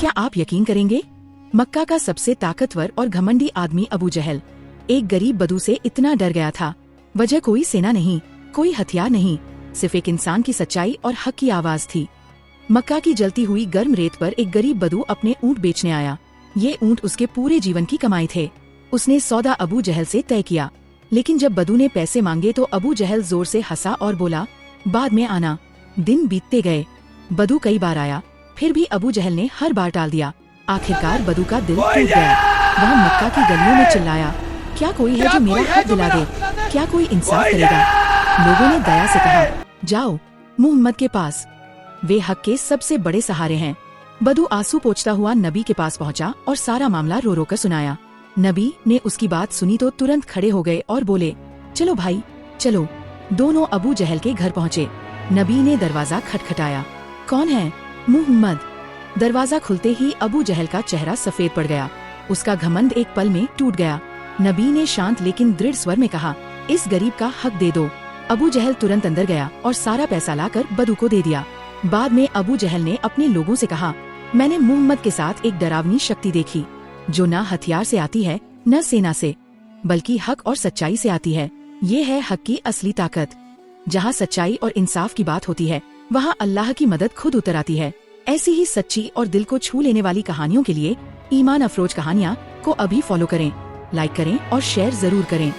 क्या आप यकीन करेंगे, मक्का का सबसे ताकतवर और घमंडी आदमी अबू जहल एक गरीब बदू से इतना डर गया था। वजह कोई सेना नहीं, कोई हथियार नहीं, सिर्फ एक इंसान की सच्चाई और हक की आवाज थी। मक्का की जलती हुई गर्म रेत पर एक गरीब बदू अपने ऊंट बेचने आया। ये ऊंट उसके पूरे जीवन की कमाई थे। उसने सौदा अबू जहल से तय किया, लेकिन जब बदू ने पैसे मांगे तो अबू जहल जोर से हंसा और बोला, बाद में आना। दिन बीतते गए, बदू कई बार आया, फिर भी अबू जहल ने हर बार टाल दिया। आखिरकार बदू का दिल टूट गया। वह मक्का की गलियों में चिल्लाया, क्या कोई है जो मेरा हक दिला दे? क्या कोई इंसाफ करेगा? लोगों ने दया से कहा, जाओ मुहम्मद के पास, वे हक के सबसे बड़े सहारे हैं। बदू आंसू पोंछता हुआ नबी के पास पहुंचा और सारा मामला रो रो कर सुनाया। नबी ने उसकी बात सुनी तो तुरंत खड़े हो गए और बोले, चलो भाई चलो। दोनों अबू जहल के घर पहुँचे। नबी ने दरवाजा खटखटाया। कौन है? मुहम्मद। दरवाजा खुलते ही अबू जहल का चेहरा सफेद पड़ गया। उसका घमंड एक पल में टूट गया। नबी ने शांत लेकिन दृढ़ स्वर में कहा, इस गरीब का हक दे दो। अबू जहल तुरंत अंदर गया और सारा पैसा लाकर बदू को दे दिया। बाद में अबू जहल ने अपने लोगों से कहा, मैंने मुहम्मद के साथ एक डरावनी शक्ति देखी, जो न हथियार से आती है न सेना से, बल्कि हक और सच्चाई से आती है। ये है हक की असली ताकत। जहाँ सच्चाई और इंसाफ की बात होती है, वहाँ अल्लाह की मदद खुद उतर आती है। ऐसी ही सच्ची और दिल को छू लेने वाली कहानियों के लिए ईमान अफरोज कहानियाँ को अभी फॉलो करें, लाइक करें और शेयर जरूर करें।